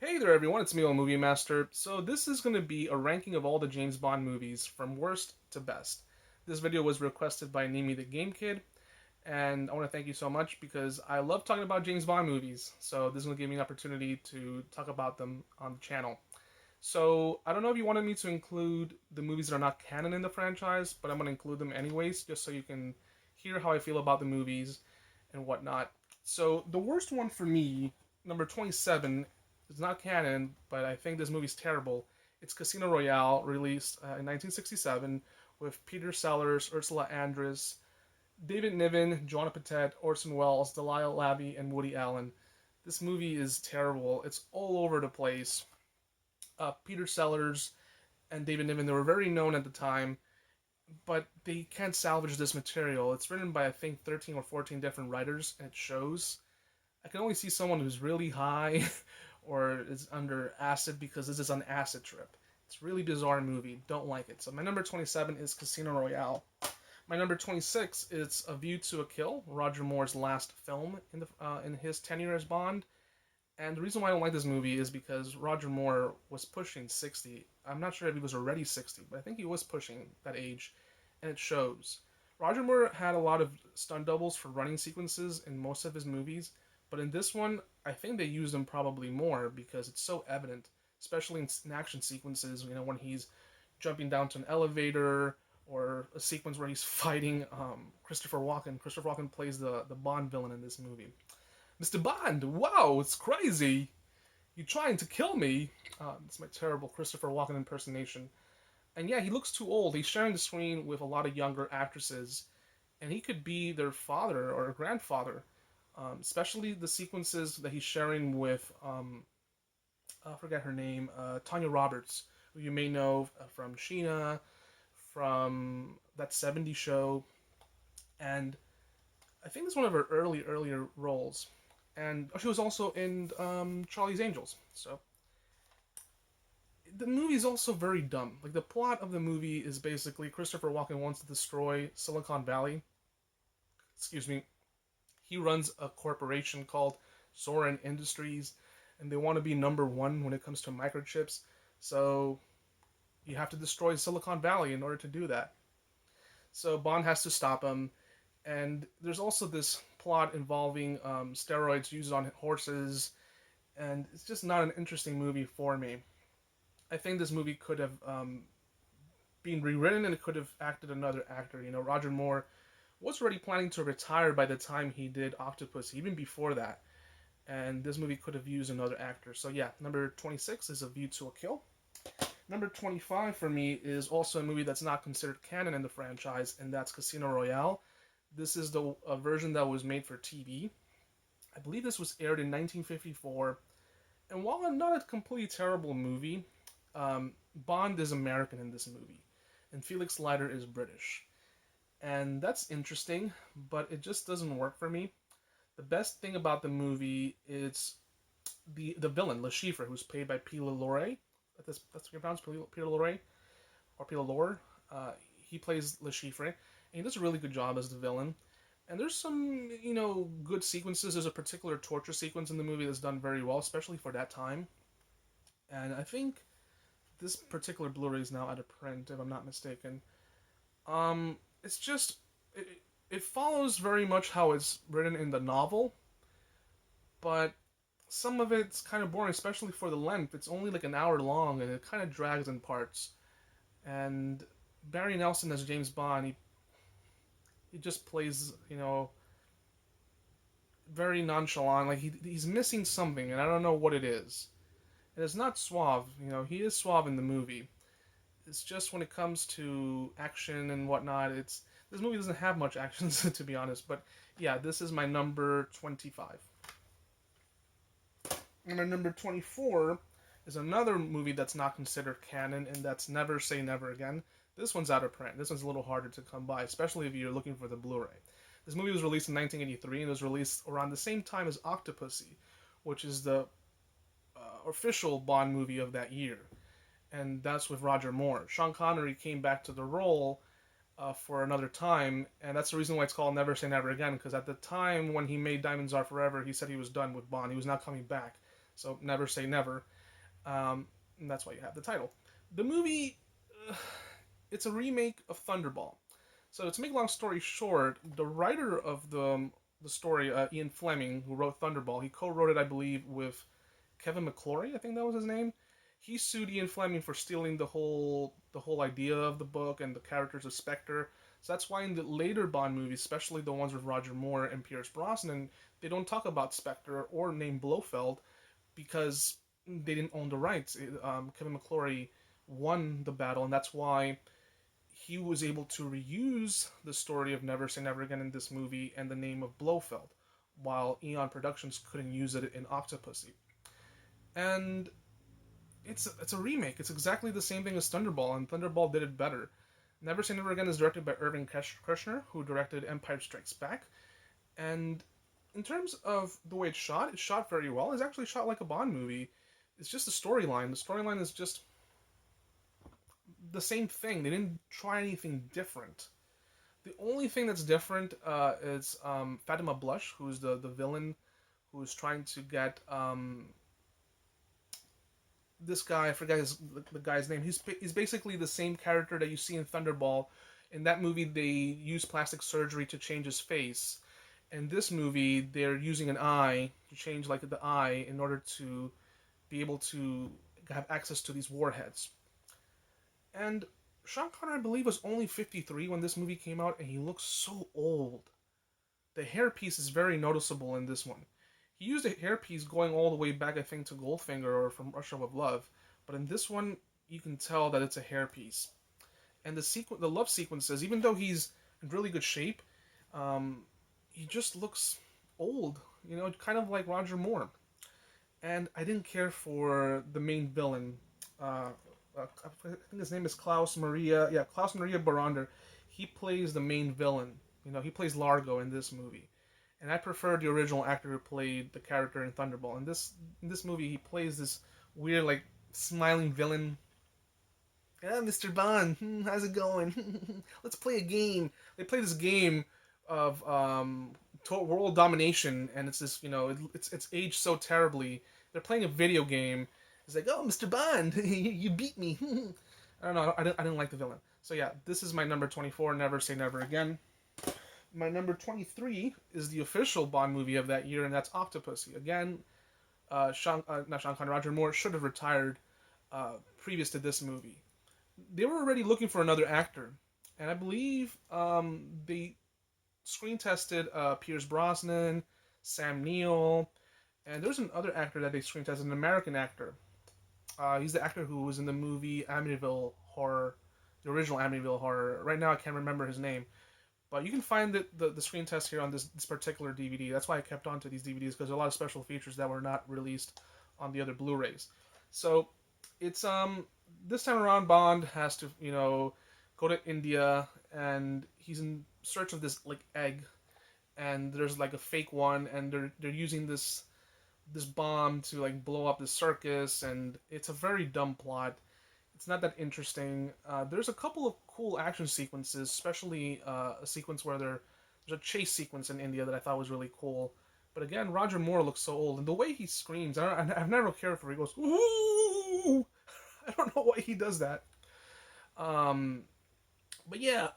Hey there, everyone. It's me, elmoviemaster. So this is going to be a ranking of all the James Bond movies from worst to best. This video was requested by Nimi the gamekid, and I want to thank you so much because I love talking about James Bond movies. So this is going to give me an opportunity to talk about them on the channel. So I don't know if you wanted me to include the movies that are not canon in the franchise, but I'm going to include them anyways, just so you can hear how I feel about the movies and whatnot. So the worst one for me, number 27, it's not canon, but I think this movie's terrible. It's Casino Royale, released in 1967, with Peter Sellers, Ursula Andress, David Niven, Joanna Patet, Orson Welles, Delia Labby, and Woody Allen. This movie is terrible. It's all over the place. Peter Sellers and David Niven, they were very known at the time, but they can't salvage this material. It's written by, I think, 13 or 14 different writers, and it shows. I can only see someone who's really high or is under acid because this is an acid trip. It's a really bizarre movie. Don't like it. So my number 27 is Casino Royale. My number 26 is A View to a Kill, Roger Moore's last film in his tenure as Bond. And the reason why I don't like this movie is because Roger Moore was pushing 60. I'm not sure if he was already 60, but I think he was pushing that age, and it shows. Roger Moore had a lot of stunt doubles for running sequences in most of his movies, but in this one, I think they used them probably more because it's so evident, especially in action sequences, when he's jumping down to an elevator or a sequence where he's fighting Christopher Walken. Christopher Walken plays the Bond villain in this movie. Mr. Bond, wow, it's crazy. You trying to kill me? It's my terrible Christopher Walken impersonation. And yeah, he looks too old. He's sharing the screen with a lot of younger actresses, and he could be their father or grandfather. Especially the sequences that he's sharing with, I forget her name, Tanya Roberts, who you may know from Sheena, from that '70s show, and I think it's one of her earlier roles. And she was also in Charlie's Angels. So the movie is also very dumb. Like, the plot of the movie is basically Christopher Walken wants to destroy Silicon Valley. Excuse me. He runs a corporation called Soren Industries, and they want to be number one when it comes to microchips. So you have to destroy Silicon Valley in order to do that. So Bond has to stop him, and there's also this plot involving steroids used on horses, and it's just not an interesting movie for me. I think this movie could have been rewritten, and it could have acted another actor. Roger Moore was already planning to retire by the time he did Octopus, even before that. And this movie could have used another actor. So yeah, number 26 is A View to a Kill. Number 25 for me is also a movie that's not considered canon in the franchise, and that's Casino Royale. This is the version that was made for TV. I believe this was aired in 1954. And while not a completely terrible movie, Bond is American in this movie, and Felix Leiter is British. And that's interesting, but it just doesn't work for me. The best thing about the movie is the villain, Le Chiffre, who's played by Peter Lorre. That's what you pronounce, Peter Lorre, or Peter Lorre. He plays Le Chiffre, and he does a really good job as the villain. And there's some, good sequences. There's a particular torture sequence in the movie that's done very well, especially for that time. And I think this particular Blu-ray is now out of print, if I'm not mistaken. It's just, it follows very much how it's written in the novel, but some of it's kind of boring, especially for the length. It's only like an hour long, and it kind of drags in parts. And Barry Nelson as James Bond, he just plays, very nonchalant. Like, he's missing something, and I don't know what it is. And it's not suave. He is suave in the movie. It's just when it comes to action and whatnot, this movie doesn't have much action, to be honest. But yeah, this is my number 25. And my number 24 is another movie that's not considered canon, and that's Never Say Never Again. This one's out of print. This one's a little harder to come by, especially if you're looking for the Blu-ray. This movie was released in 1983, and it was released around the same time as Octopussy, which is the official Bond movie of that year. And that's with Roger Moore. Sean Connery came back to the role for another time, and that's the reason why it's called Never Say Never Again, because at the time when he made Diamonds Are Forever, he said he was done with Bond. He was not coming back. So never say never. And that's why you have the title. The movie, uh, it's a remake of Thunderball. So to make a long story short, the writer of the story, Ian Fleming, who wrote Thunderball, he co-wrote it, I believe, with Kevin McClory. I think that was his name. He sued Ian Fleming for stealing the whole idea of the book and the characters of Spectre. So that's why in the later Bond movies, especially the ones with Roger Moore and Pierce Brosnan, they don't talk about Spectre or name Blofeld because they didn't own the rights. Kevin McClory won the battle, and that's why he was able to reuse the story of Never Say Never Again in this movie and the name of Blofeld, while Eon Productions couldn't use it in Octopussy. And it's a remake. It's exactly the same thing as Thunderball, and Thunderball did it better. Never Say Never Again is directed by Irving Kershner, who directed Empire Strikes Back. And in terms of the way it's shot very well. It's actually shot like a Bond movie. It's just the storyline. The storyline is just the same thing. They didn't try anything different. The only thing that's different is Fatima Blush, who's the villain who's trying to get this guy. I forget the guy's name. He's basically the same character that you see in Thunderball. In that movie, they use plastic surgery to change his face. In this movie, they're using an eye to change like the eye in order to be able to have access to these warheads. And Sean Connery, I believe, was only 53 when this movie came out, and he looks so old. The hairpiece is very noticeable in this one. He used a hairpiece going all the way back, I think, to Goldfinger or from Russia with Love, but in this one, you can tell that it's a hairpiece. And the love sequences, even though he's in really good shape, he just looks old. You know, kind of like Roger Moore. And I didn't care for the main villain. I think his name is Klaus Maria. Yeah, Klaus Maria Barander. He plays the main villain. You know, he plays Largo in this movie, and I prefer the original actor who played the character in Thunderball. In this movie, he plays this weird, like, smiling villain. Yeah, Mr. Bond, how's it going? Let's play a game. They play this game of world domination, and it's this, it's aged so terribly. They're playing a video game. It's like, oh, Mr. Bond, you beat me. I don't know. I didn't like the villain. So yeah, this is my number 24. Never Say Never Again. My number 23 is the official Bond movie of that year, and that's Octopussy. Again, not Sean Connery, Roger Moore should have retired previous to this movie. They were already looking for another actor, and I believe they screen tested Pierce Brosnan, Sam Neill, and there's another actor that they screen tested, an American actor. He's the actor who was in the movie Amityville Horror, the original Amityville Horror. Right now, I can't remember his name. But you can find the screen test here on this particular DVD. That's why I kept on to these DVDs, because there are a lot of special features that were not released on the other Blu-rays. So it's this time around, Bond has to go to India, and he's in search of this like egg, and there's like a fake one, and they're using this bomb to like blow up the circus, and it's a very dumb plot. It's not that interesting. There's a couple of cool action sequences, especially a sequence where there's a chase sequence in India that I thought was really cool. But again, Roger Moore looks so old, and the way he screams, I've never cared for it. He goes, ooh! I don't know why he does that. But yeah,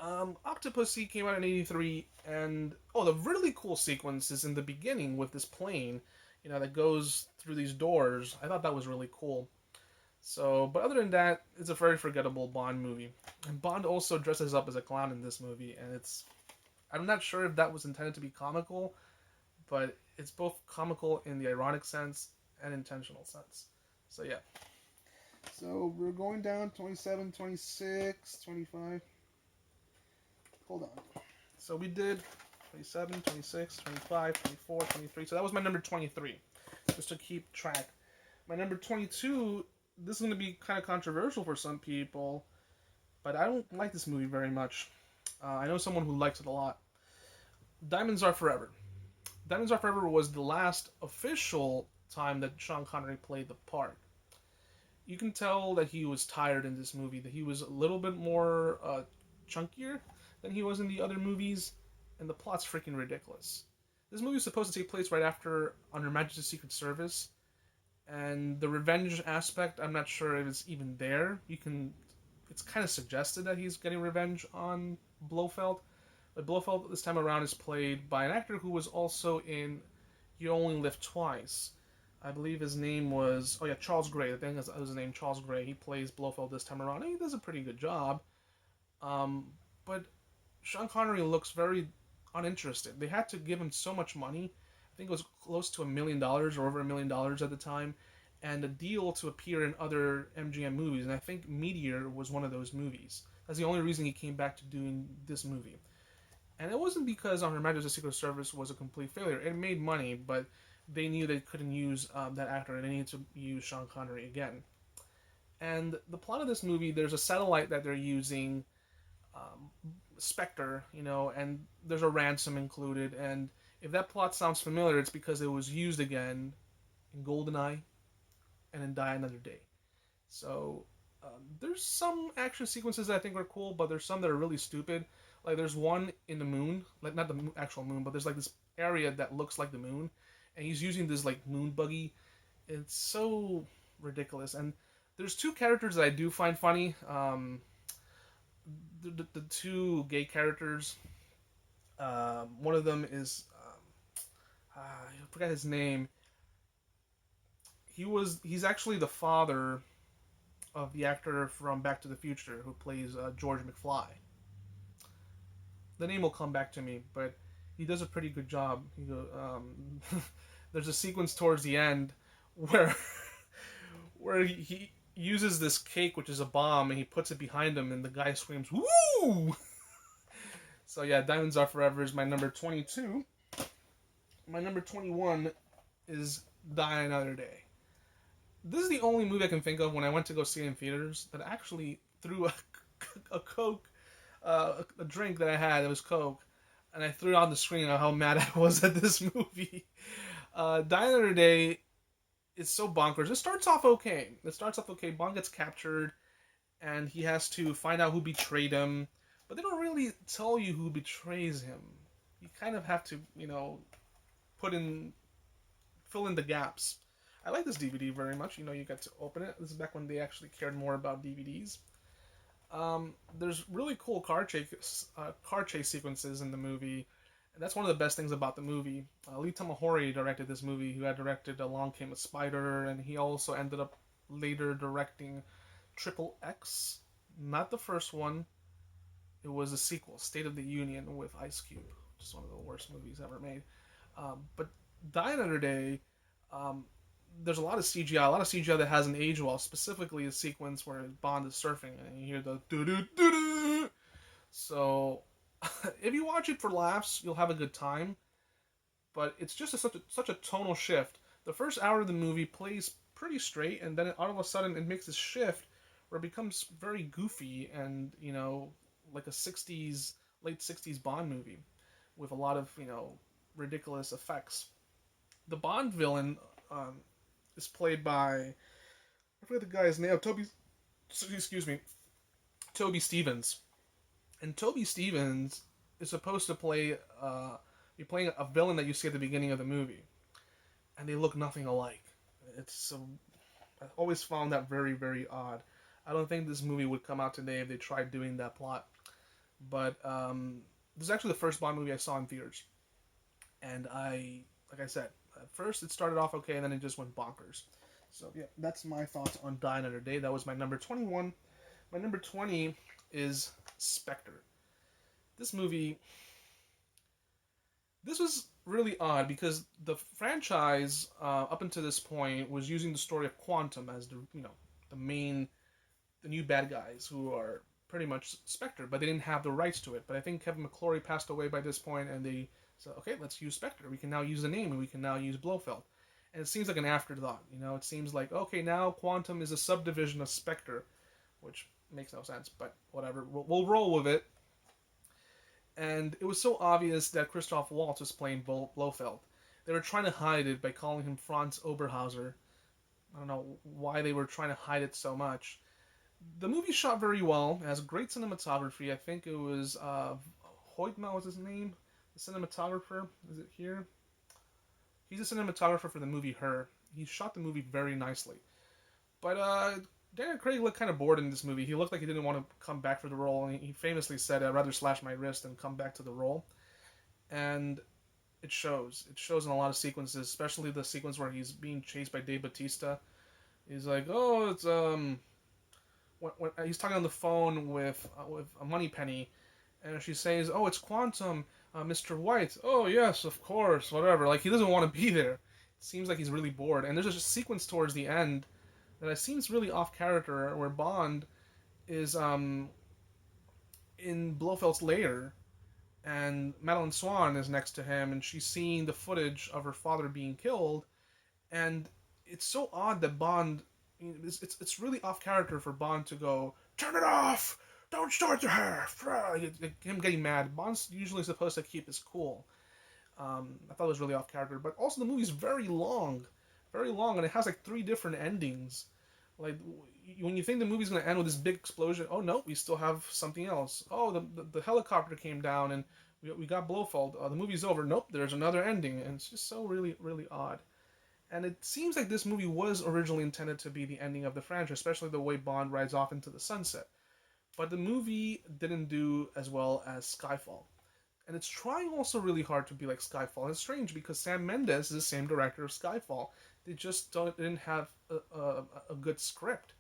Octopussy came out in '83, and the really cool sequence is in the beginning with this plane, that goes through these doors. I thought that was really cool. So, but other than that, it's a very forgettable Bond movie. And Bond also dresses up as a clown in this movie, and I'm not sure if that was intended to be comical, but it's both comical in the ironic sense and intentional sense. So yeah. So we're going down 27, 26, 25. Hold on. So we did 27, 26, 25, 24, 23. So that was my number 23, just to keep track. My number 22, this is going to be kind of controversial for some people, but I don't like this movie very much. I know someone who likes it a lot. Diamonds Are Forever. Diamonds Are Forever was the last official time that Sean Connery played the part. You can tell that he was tired in this movie, that he was a little bit more chunkier than he was in the other movies, and the plot's freaking ridiculous. This movie was supposed to take place right after Under Majesty's Secret Service, And the revenge aspect, I'm not sure if it's even there. It's kind of suggested that he's getting revenge on Blofeld. But Blofeld this time around is played by an actor who was also in You Only Live Twice. I believe his name was, oh yeah, Charles Gray. I think that was his name, Charles Gray. He plays Blofeld this time around, and he does a pretty good job. But Sean Connery looks very uninterested. They had to give him so much money. I think it was close to $1 million or over $1 million at the time, and a deal to appear in other MGM movies. And I think Meteor was one of those movies. That's the only reason he came back to doing this movie. And it wasn't because On Her Majesty's Secret Service was a complete failure. It made money, but they knew they couldn't use that actor, and they needed to use Sean Connery again. And the plot of this movie, there's a satellite that they're using, um, Spectre, and there's a ransom included. And if that plot sounds familiar, it's because it was used again in Goldeneye and in Die Another Day. So there's some action sequences that I think are cool, but there's some that are really stupid. Like there's one in the moon, like not the actual moon, but there's like this area that looks like the moon, and he's using this like moon buggy. It's so ridiculous. And there's two characters that I do find funny. The two gay characters. One of them is I forgot his name. He's actually the father of the actor from Back to the Future who plays George McFly. The name will come back to me, but he does a pretty good job. There's a sequence towards the end where where he uses this cake, which is a bomb, and he puts it behind him, and the guy screams, "Woo!" So yeah, Diamonds Are Forever is my number 22. My number 21 is Die Another Day. This is the only movie I can think of when I went to go see it in theaters that actually threw a Coke, a drink that I had. It was Coke, and I threw it on the screen on how mad I was at this movie. Die Another Day is so bonkers. It starts off okay. Bond gets captured, and he has to find out who betrayed him. But they don't really tell you who betrays him. You kind of have to, put in, fill in the gaps. I like this DVD very much. You get to open it. This is back when they actually cared more about DVDs. There's really cool car chase sequences in the movie. And that's one of the best things about the movie. Lee Tamahori directed this movie, who had directed Along Came a Spider, and he also ended up later directing Triple X. Not the first one. It was a sequel, State of the Union with Ice Cube, which is one of the worst movies ever made. But Die Another Day, there's a lot of CGI that hasn't aged well. Specifically, a sequence where Bond is surfing and you hear the doo doo doo doo. So, if you watch it for laughs, you'll have a good time. But it's just such a tonal shift. The first hour of the movie plays pretty straight, and then all of a sudden it makes this shift where it becomes very goofy and like a late 60s Bond movie with a lot of, ridiculous effects. The Bond villain is played by, I forget the guy's name, Toby Stevens. And Toby Stevens is supposed to be playing a villain that you see at the beginning of the movie. And they look nothing alike. I've always found that very, very odd. I don't think this movie would come out today if they tried doing that plot. But this is actually the first Bond movie I saw in theaters. And like I said, at first it started off okay, and then it just went bonkers. So yeah, that's my thoughts on Die Another Day. That was my number 21. My number 20 is Spectre. This movie, this was really odd because the franchise up until this point was using the story of Quantum as the new bad guys who are pretty much Spectre, but they didn't have the rights to it. But I think Kevin McClory passed away by this point, and they said, okay, let's use Spectre. We can now use the name, and we can now use Blofeld. And it seems like an afterthought. It seems like, okay, now Quantum is a subdivision of Spectre, which makes no sense, but whatever. We'll roll with it. And it was so obvious that Christoph Waltz was playing Blofeld. They were trying to hide it by calling him Franz Oberhauser. I don't know why they were trying to hide it so much. The movie shot very well. It has great cinematography. I think it was Hoytma was his name, the cinematographer. Is it here? He's a cinematographer for the movie Her. he shot the movie very nicely. But Daniel Craig looked kind of bored in this movie. He looked like he didn't want to come back for the role, and he famously said, "I'd rather slash my wrist than come back to the role." And it shows. It shows in a lot of sequences, especially the sequence where he's being chased by Dave Bautista. He's like, "Oh, it's when he's talking on the phone with a Moneypenny, and she says, "Oh, it's Quantum, Mr. White." "Oh, yes, of course, whatever." Like he doesn't want to be there. It seems like he's really bored. And there's a sequence towards the end that seems really off character, where Bond is in Blofeld's lair, and Madeline Swan is next to him, and she's seeing the footage of her father being killed, and it's so odd that Bond. It's really off character for Bond to go, "Turn it off! Don't start the hair!" Him getting mad. Bond's usually supposed to keep his cool. I thought it was really off character, but also the movie's very long, and it has like 3 different endings. Like when you think the movie's gonna end with this big explosion, oh no, we still have something else. Oh, the helicopter came down and we got Blofeld. The movie's over. Nope, there's another ending, and it's just so really odd. And it seems like this movie was originally intended to be the ending of the franchise, especially the way Bond rides off into the sunset. But the movie didn't do as well as Skyfall. And it's trying also really hard to be like Skyfall. And it's strange because Sam Mendes is the same director of Skyfall. They just didn't have a good script.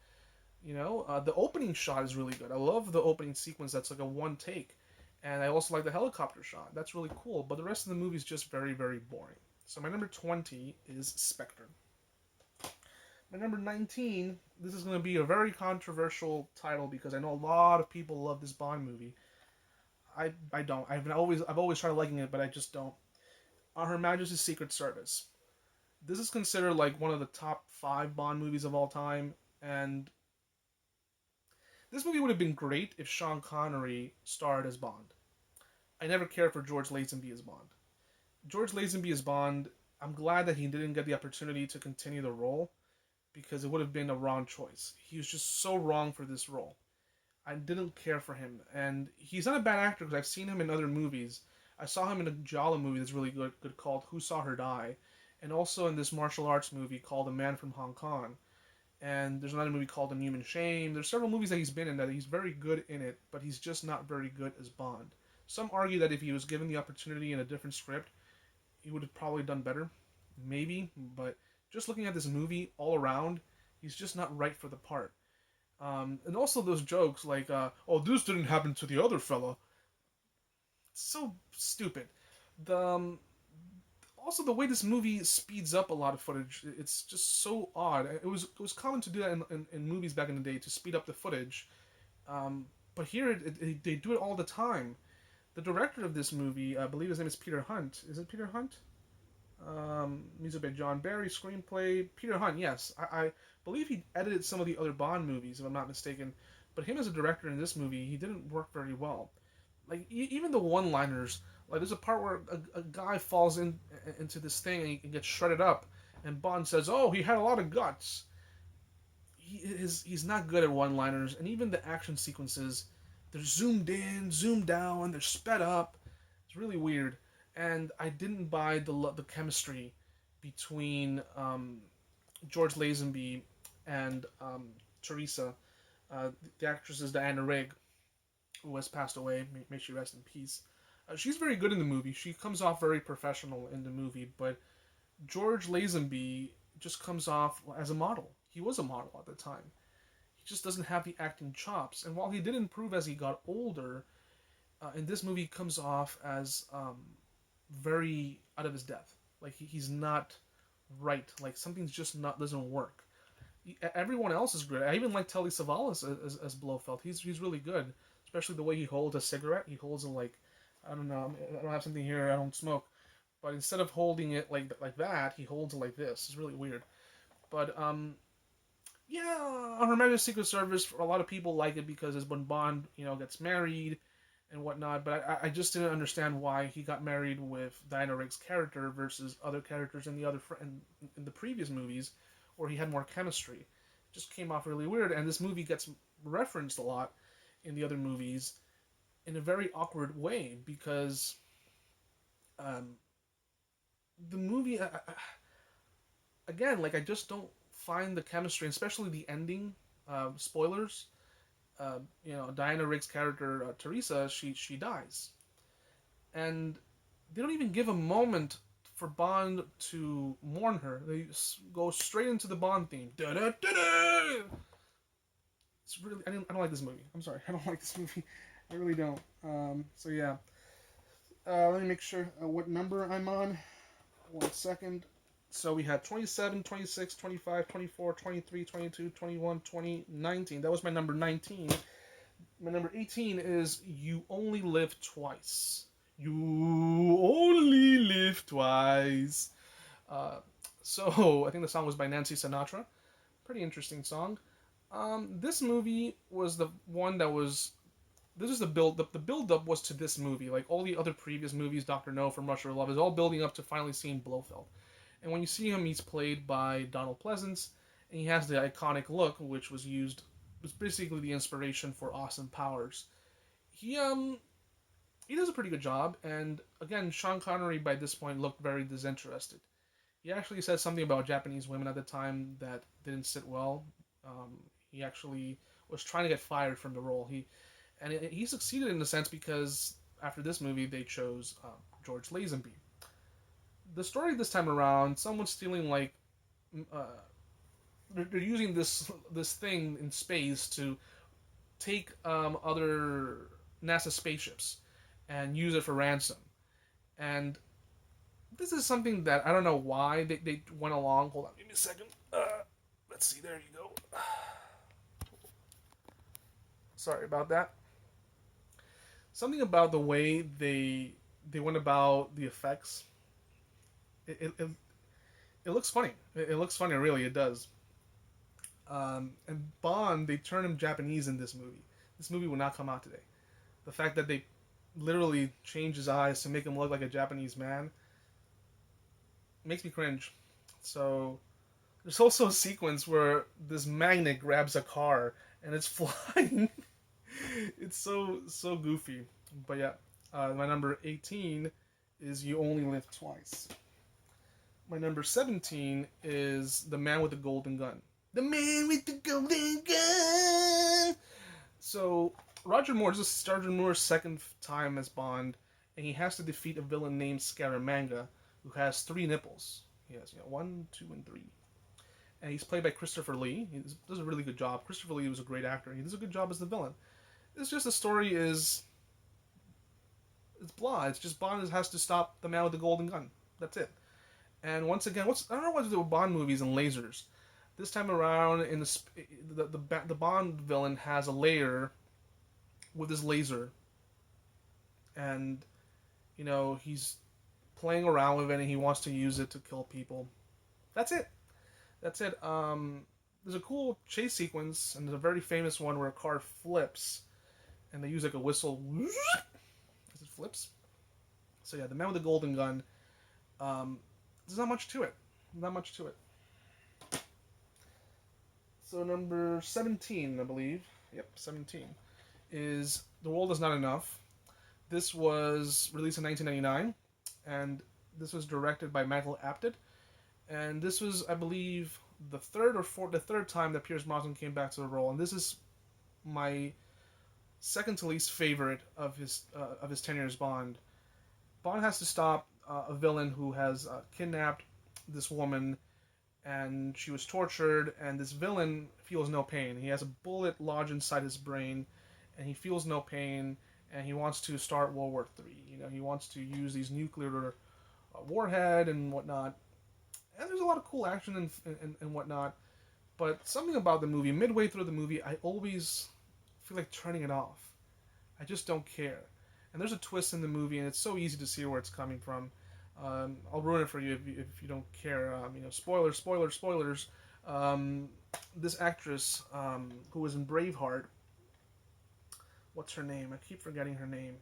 The opening shot is really good. I love the opening sequence that's like a one take. And I also like the helicopter shot. That's really cool. But the rest of the movie is just very boring. So my number 20 is Spectre. My number 19, this is going to be a very controversial title because I know a lot of people love this Bond movie. I don't. I've always tried liking it, but I just don't. On Her Majesty's Secret Service. This is considered like one of the top 5 Bond movies of all time, and this movie would have been great if Sean Connery starred as Bond. I never cared for George Lazenby as Bond. George Lazenby as Bond, I'm glad that he didn't get the opportunity to continue the role because it would have been a wrong choice. He was just so wrong for this role. I didn't care for him, and he's not a bad actor because I've seen him in other movies. I saw him in a Jala movie that's really good called Who Saw Her Die, and also in this martial arts movie called A Man from Hong Kong. And there's another movie called Inhuman Shame. There's several movies that he's been in that he's very good in it, but he's just not very good as Bond. Some argue that if he was given the opportunity in a different script, he would have probably done better. Maybe, but just looking at this movie all around, he's just not right for the part. And also those jokes like, "Oh, this didn't happen to the other fella." It's so stupid. The Also the way this movie speeds up a lot of footage, it's just so odd. It was common to do that in movies back in the day to speed up the footage, but here they do it all the time. The director of this movie, I believe his name is Peter Hunt. Is it Peter Hunt? Music by John Barry, screenplay Peter Hunt. Yes, I believe he edited some of the other Bond movies, if I'm not mistaken. But him as a director in this movie, he didn't work very well. Like even the one-liners, like there's a part where a guy falls into this thing and he gets shredded up, and Bond says, "Oh, he had a lot of guts." He's not good at one-liners, and even the action sequences, they're zoomed in, zoomed down, they're sped up. It's really weird. And I didn't buy the chemistry between George Lazenby and Teresa. The actress is Diana Rigg, who has passed away. May she rest in peace. She's very good in the movie. She comes off very professional in the movie, but George Lazenby just comes off as a model. He was a model at the time. He just doesn't have the acting chops. And while he did improve as he got older, in this movie he comes off as very out of his depth. Like he's not right. Like something's just not doesn't work. Everyone else is great. I even like Telly Savalas as Blofeld. He's really good, especially the way he holds a cigarette. He holds it like, I don't know. I don't have something here. I don't smoke, but instead of holding it like that, he holds it like this. It's really weird. But yeah, on Her Majesty's Secret Service, a lot of people like it because it's when Bond, gets married and whatnot. But I just didn't understand why he got married with Diana Rigg's character versus other characters in the previous movies, where he had more chemistry. It just came off really weird, and this movie gets referenced a lot in the other movies in a very awkward way because the movie. again, like I just don't find the chemistry, especially the ending. Spoilers. Diana Rigg's character Teresa, she dies, and they don't even give a moment for Bond to mourn her. They go straight into the Bond theme. Da-da-da-da! It's really I don't like this movie. I'm sorry, I don't like this movie. I really don't. So yeah. Let me make sure what number I'm on. 1 second. So we had 27, 26, 25, 24, 23, 22, 21, 20, 19. That was my number 19. My number 18 is You Only Live Twice. You only live twice. Uh, so I think the song was by Nancy Sinatra. Pretty interesting song. This movie was the one that was. This is the build up. The build up was to this movie. Like all the other previous movies, Doctor No from Russia with Love is all building up to finally seeing Blofeld. And when you see him, he's played by Donald Pleasance, and he has the iconic look, which was basically the inspiration for Austin Powers. He does a pretty good job, and again, Sean Connery by this point looked very disinterested. He actually said something about Japanese women at the time that didn't sit well. He actually was trying to get fired from the role. He succeeded in a sense because after this movie they chose George Lazenby. The story this time around, someone's stealing like uh, they're using this thing in space to take other NASA spaceships and use it for ransom. And this is something that I don't know why they went along. Hold on, give me a second. Let's see. There you go. Sorry about that. Something about the way they went about the effects. It looks funny. It looks funny, really. It does. And Bond, they turned him Japanese in this movie. This movie will not come out today. The fact that they literally changed his eyes to make him look like a Japanese man makes me cringe. So there's also a sequence where this magnet grabs a car and it's flying. It's so goofy. But yeah, my number 18 is You Only Live Twice. My number 17 is The Man with the Golden Gun. The Man with the Golden Gun! So, Roger Moore, this is Roger Moore's second time as Bond, and he has to defeat a villain named Scaramanga, who has 3 nipples. He has, 1, 2, and 3. And he's played by Christopher Lee. He does a really good job. Christopher Lee was a great actor. He does a good job as the villain. It's just the story is... It's blah. It's just Bond has to stop the man with the golden gun. That's it. And once again, I don't know what to do with Bond movies and lasers. This time around, in the Bond villain has a layer with his laser, and he's playing around with it, and he wants to use it to kill people. That's it. That's it. There's a cool chase sequence, and there's a very famous one where a car flips, and they use like a whistle as it flips. So yeah, the man with the golden gun. There's not much to it. Not much to it. So number 17, I believe. Yep, 17 is The World Is Not Enough. This was released in 1999, and this was directed by Michael Apted. And this was, I believe, the third time that Pierce Brosnan came back to the role. And this is my second to least favorite of his tenure as Bond. Bond has to stop a villain who has kidnapped this woman, and she was tortured, and this villain feels no pain. He has a bullet lodged inside his brain, and he feels no pain, and he wants to start World War III. He wants to use these nuclear warhead and whatnot. And there's a lot of cool action and whatnot, but something about the movie, midway through the movie, I always feel like turning it off. I just don't care. And there's a twist in the movie, and it's so easy to see where it's coming from. I'll ruin it for you if you don't care. Spoilers. This actress who was in Braveheart, what's her name? I keep forgetting her name.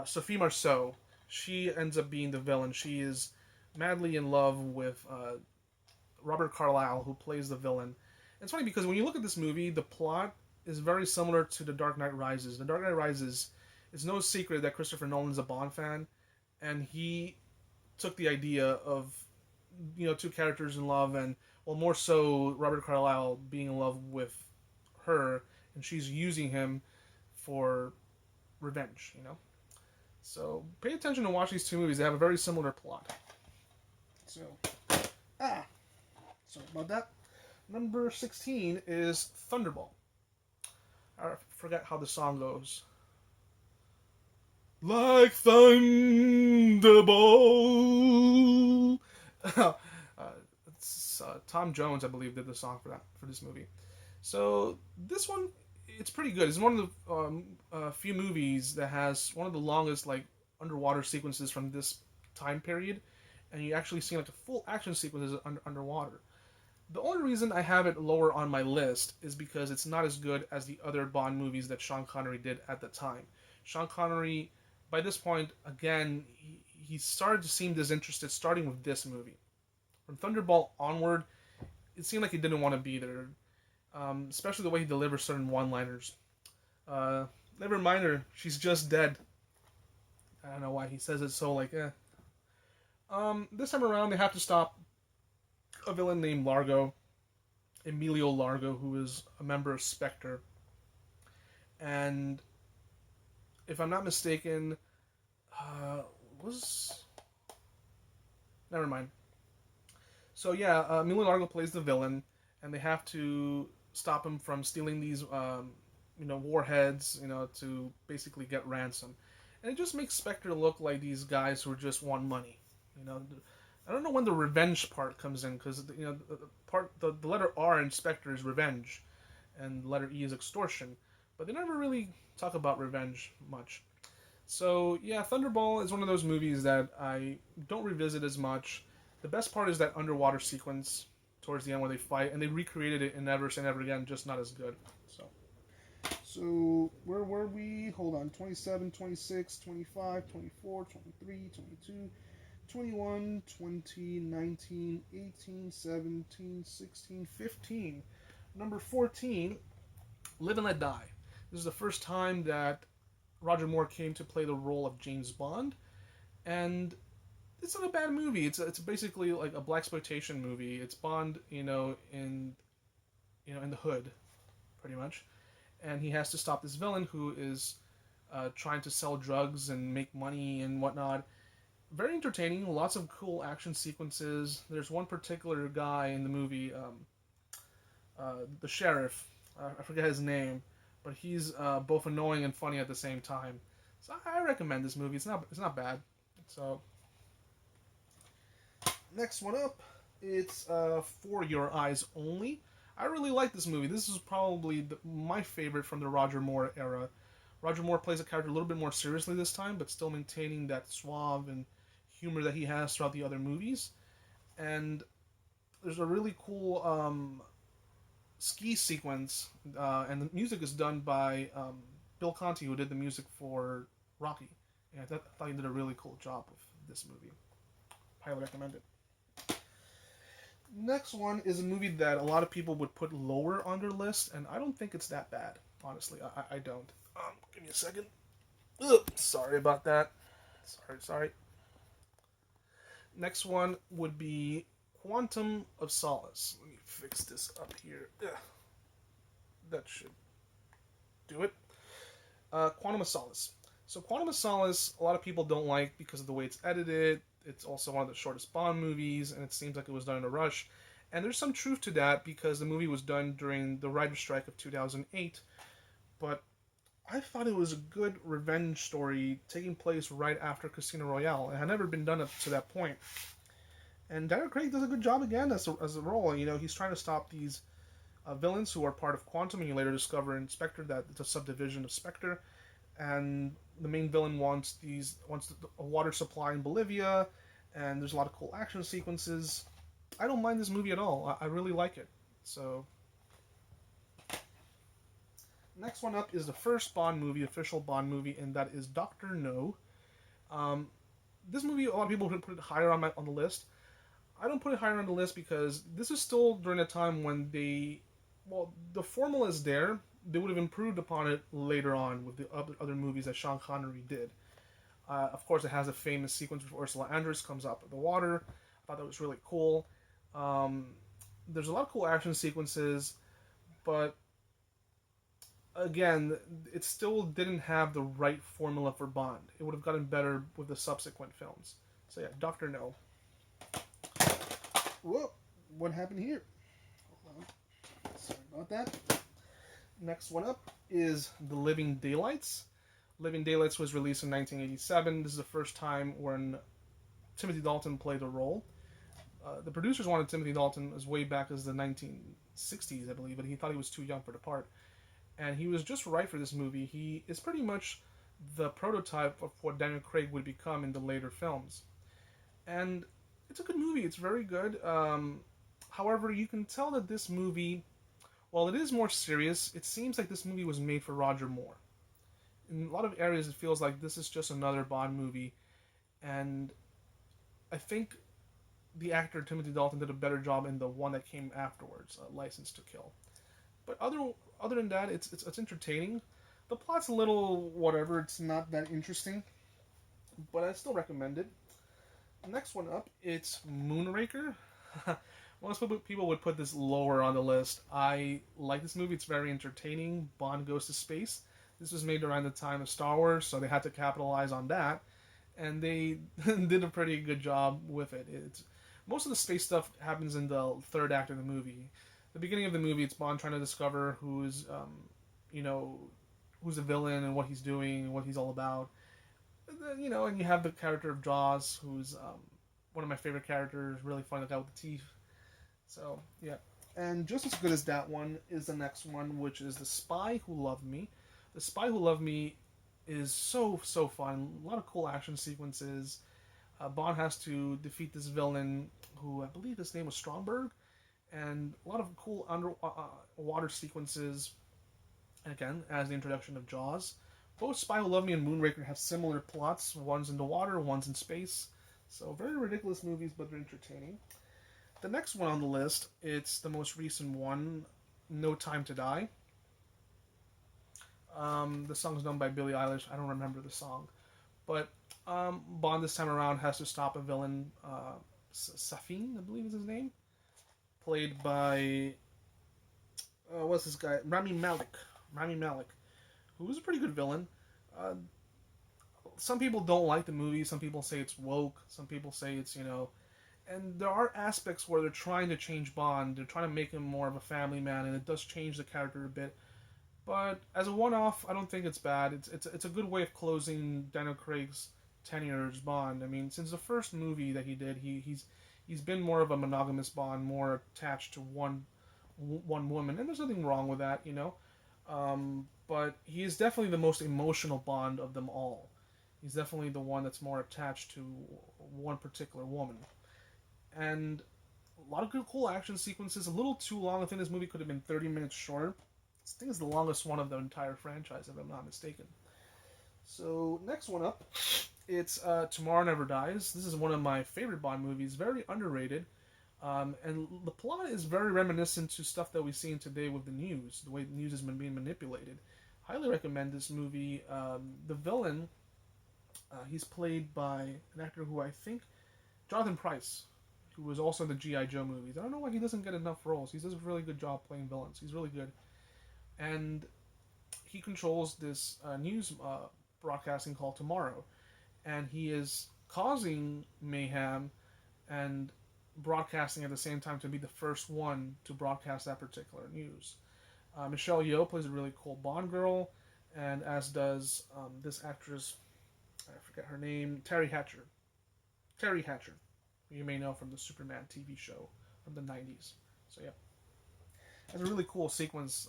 Sophie Marceau. She ends up being the villain. She is madly in love with Robert Carlyle, who plays the villain. And it's funny because when you look at this movie, the plot is very similar to The Dark Knight Rises. The Dark Knight Rises, it's no secret that Christopher Nolan's a Bond fan, and he took the idea of two characters in love, and well, more so Robert Carlyle being in love with her, and she's using him for revenge. So pay attention to watch these two movies. They have a very similar plot. So, sorry about that. Number 16 is Thunderball. I forget how the song goes. Like Thunderball. It's Tom Jones, I believe, did the song for this movie. So this one, it's pretty good. It's one of the few movies that has one of the longest underwater sequences from this time period, and you actually see a full action sequences underwater. The only reason I have it lower on my list is because it's not as good as the other Bond movies that Sean Connery did at the time. Sean Connery, by this point, again, he started to seem disinterested starting with this movie. From Thunderball onward, it seemed like he didn't want to be there, especially the way he delivers certain one-liners. Never mind her, she's just dead. I don't know why he says it so this time around, they have to stop a villain named Emilio Largo, who is a member of Spectre. And if I'm not mistaken, never mind. So yeah, Emilio Largo plays the villain, and they have to stop him from stealing these, warheads, to basically get ransom. And it just makes Spectre look like these guys who just want money. I don't know when the revenge part comes in, because the letter R in Spectre is revenge, and the letter E is extortion, but they never really talk about revenge much. So yeah, Thunderball is one of those movies that I don't revisit as much. The best part is that underwater sequence towards the end where they fight, and they recreated it in Never Say Never Again, just not as good. So where were we? Hold on. 27, 26, 25, 24, 23, 22, 21, 20, 19, 18, 17, 16, 15. Number 14, Live and Let Die. This is the first time that Roger Moore came to play the role of James Bond, and it's not a bad movie. It's basically like a blaxploitation movie. It's Bond, in the hood, pretty much, and he has to stop this villain who is trying to sell drugs and make money and whatnot. Very entertaining. Lots of cool action sequences. There's one particular guy in the movie, the sheriff. I forget his name, but he's both annoying and funny at the same time. So I recommend this movie. It's not bad. So next one up, it's For Your Eyes Only. I really like this movie. This is probably my favorite from the Roger Moore era. Roger Moore plays a character a little bit more seriously this time, but still maintaining that suave and humor that he has throughout the other movies. And there's a really cool ski sequence, and the music is done by Bill Conti, who did the music for Rocky. And I thought he did a really cool job with this movie. Highly recommend it. Next one is a movie that a lot of people would put lower on their list, and I don't think it's that bad. Honestly, I don't. Give me a second. Ugh, sorry about that. Sorry. Next one would be Quantum of Solace. Let me fix this up here. Ugh. That should do it. Quantum of Solace. So Quantum of Solace, a lot of people don't like because of the way it's edited. It's also one of the shortest Bond movies, and it seems like it was done in a rush. And there's some truth to that because the movie was done during the writer's strike of 2008. But I thought it was a good revenge story taking place right after Casino Royale. It had never been done up to that point. And Daniel Craig does a good job again as a role. He's trying to stop these villains who are part of Quantum, and you later discover in Spectre that it's a subdivision of Spectre. And the main villain wants a water supply in Bolivia, and there's a lot of cool action sequences. I don't mind this movie at all. I really like it. So next one up is the first Bond movie, official Bond movie, and that is Dr. No. This movie, a lot of people would put it higher on the list. I don't put it higher on the list because this is still during a time when the formula is there. They would have improved upon it later on with the other movies that Sean Connery did. Of course, it has a famous sequence where Ursula Andress comes up of the water. I thought that was really cool. Um, there's a lot of cool action sequences, but again, it still didn't have the right formula for Bond. It would have gotten better with the subsequent films. So yeah, Doctor No. Whoa, what happened here? Hold on. Sorry about that. Next one up is The Living Daylights. Living Daylights was released in 1987. This is the first time when Timothy Dalton played a role. The producers wanted Timothy Dalton as way back as the 1960s, I believe, but he thought he was too young for the part. And he was just right for this movie. He is pretty much the prototype of what Daniel Craig would become in the later films. And it's a good movie. It's very good. However, you can tell that this movie, while it is more serious, it seems like this movie was made for Roger Moore. In a lot of areas, it feels like this is just another Bond movie. And I think the actor Timothy Dalton did a better job in the one that came afterwards, License to Kill. But other than that, it's entertaining. The plot's a little whatever. It's not that interesting, but I still recommend it. Next one up, it's Moonraker. Most people would put this lower on the list. I like this movie. It's very entertaining. Bond goes to space. This was made around the time of Star Wars, so they had to capitalize on that, and they did a pretty good job with it. It's most of the space stuff happens in the third act of the movie. The beginning of the movie, it's Bond trying to discover who's the villain and what he's doing and what he's all about. And you have the character of Jaws, who's one of my favorite characters, really funny, the guy with the teeth. So, yeah. And just as good as that one is the next one, which is The Spy Who Loved Me. The Spy Who Loved Me is so fun. A lot of cool action sequences. Bond has to defeat this villain, who I believe his name was Stromberg, and a lot of cool underwater sequences. Again, as the introduction of Jaws. Both Spy Who Loved Me and Moonraker have similar plots. One's in the water, one's in space. So very ridiculous movies, but they're entertaining. The next one on the list, it's the most recent one, No Time to Die. The song's done by Billie Eilish. I don't remember the song. But Bond this time around has to stop a villain, Safin, I believe is his name. Played by, what's this guy? Rami Malek, who was a pretty good villain. Some people don't like the movie. Some people say it's woke. Some people say it's, and there are aspects where they're trying to change Bond. They're trying to make him more of a family man, and it does change the character a bit. But as a one-off, I don't think it's bad. It's a good way of closing Daniel Craig's tenure as Bond. I mean, since the first movie that he did, he's been more of a monogamous Bond, more attached to one woman, and there's nothing wrong with that, But he is definitely the most emotional Bond of them all. He's definitely the one that's more attached to one particular woman. And a lot of good, cool action sequences. A little too long. I think this movie could have been 30 minutes shorter. This thing is the longest one of the entire franchise, if I'm not mistaken. So, next one up, it's Tomorrow Never Dies. This is one of my favorite Bond movies. Very underrated. And the plot is very reminiscent to stuff that we've seen today with the news, the way the news has been being manipulated. Highly recommend this movie. The villain, he's played by an actor who I think, Jonathan Pryce, who was also in the G.I. Joe movies. I don't know why he doesn't get enough roles. He does a really good job playing villains. He's really good. And he controls this news broadcasting called Tomorrow. And he is causing mayhem and broadcasting at the same time to be the first one to broadcast that particular news. Michelle Yeoh plays a really cool Bond girl, and as does this actress, I forget her name, Terry Hatcher. Terry Hatcher, who you may know from the Superman TV show from the 90s. So yeah. There's a really cool sequence,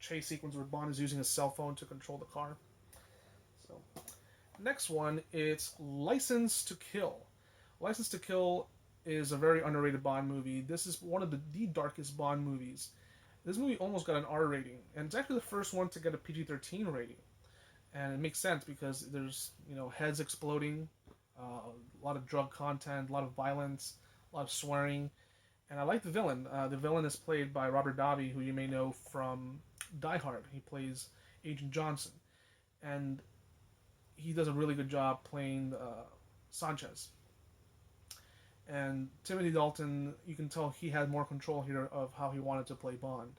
chase sequence where Bond is using his cell phone to control the car. So, next one, it's License to Kill. License to Kill is a very underrated Bond movie. This is one of the darkest Bond movies. This movie almost got an R rating, and it's actually the first one to get a PG-13 rating. And it makes sense because there's, heads exploding, a lot of drug content, a lot of violence, a lot of swearing. And I like the villain. The villain is played by Robert Davi, who you may know from Die Hard. He plays Agent Johnson. And he does a really good job playing Sanchez. And Timothy Dalton, you can tell he had more control here of how he wanted to play Bond.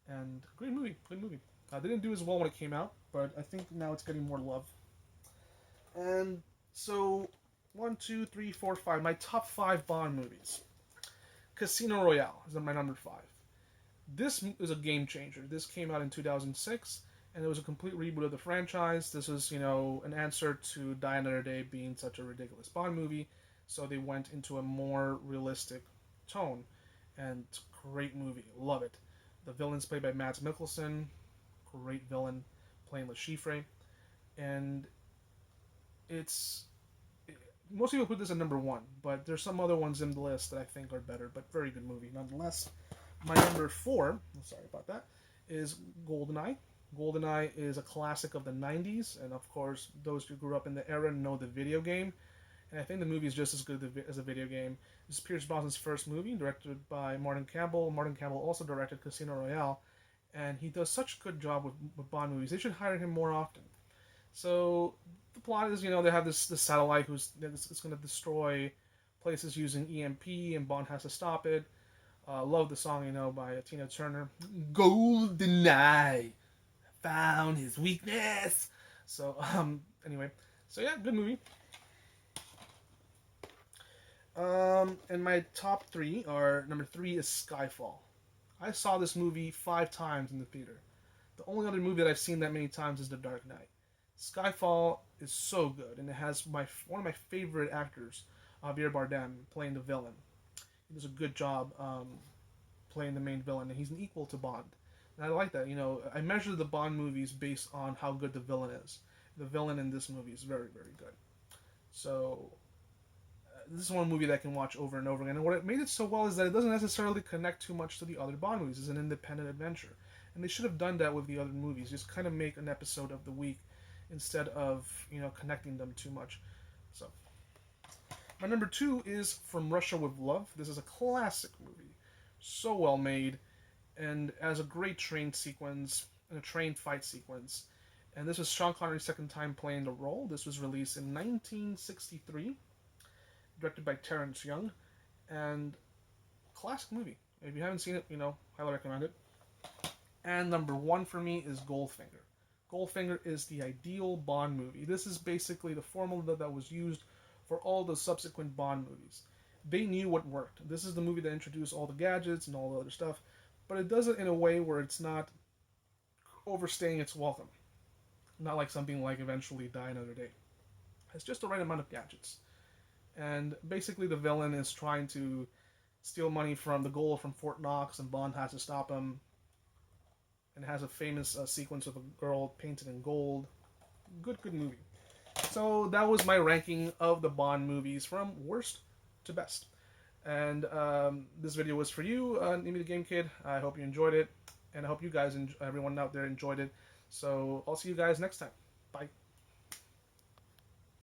And great movie, good movie. Didn't do as well when it came out, but I think now it's getting more love. And so, 1, 2, 3, 4, 5. My top 5 Bond movies. Casino Royale is my number 5. This is a game changer. This came out in 2006, and it was a complete reboot of the franchise. This was, an answer to Die Another Day being such a ridiculous Bond movie, so they went into a more realistic tone. And great movie, love it. The villain's played by Mads Mikkelsen, great villain playing Le Chiffre, and most people put this at number 1, but there's some other ones in the list that I think are better, but very good movie nonetheless. My number 4, sorry about that, is Goldeneye. Goldeneye is a classic of the 90s, and of course, those who grew up in the era know the video game. And I think the movie is just as good as a video game. This is Pierce Brosnan's first movie, directed by Martin Campbell. Martin Campbell also directed Casino Royale, and he does such a good job with Bond movies. They should hire him more often. So the plot is, they have this satellite who's going to destroy places using EMP, and Bond has to stop it. Love the song, by Tina Turner. Goldeneye found his weakness. So, anyway. So, yeah, good movie. And my top 3 are, number 3 is Skyfall. I saw this movie 5 times in the theater. The only other movie that I've seen that many times is The Dark Knight. Skyfall is so good, and it has one of my favorite actors, Javier Bardem, playing the villain. He does a good job playing the main villain, and he's an equal to Bond. And I like that. I measure the Bond movies based on how good the villain is. The villain in this movie is very, very good. So, this is one movie that I can watch over and over again. And what it made it so well is that it doesn't necessarily connect too much to the other Bond movies. It's an independent adventure. And they should have done that with the other movies. Just kind of make an episode of the week instead of, connecting them too much. So, my number 2 is From Russia with Love. This is a classic movie. So well made, and has a great train sequence, and a train fight sequence. And this was Sean Connery's second time playing the role. This was released in 1963, directed by Terrence Young, and classic movie. If you haven't seen it, highly recommend it. And number 1 for me is Goldfinger. Goldfinger is the ideal Bond movie. This is basically the formula that was used for all the subsequent Bond movies. They knew what worked. This is the movie that introduced all the gadgets and all the other stuff, but it does it in a way where it's not overstaying its welcome. Not like something like eventually Die Another Day. It's just the right amount of gadgets. And basically the villain is trying to steal money from the gold from Fort Knox, and Bond has to stop him. And it has a famous sequence of a girl painted in gold. Good movie. So that was my ranking of the Bond movies from worst to best. And this video was for you, Nimi the Game Kid. I hope you enjoyed it, and I hope you guys, everyone out there, enjoyed it. So I'll see you guys next time. Bye.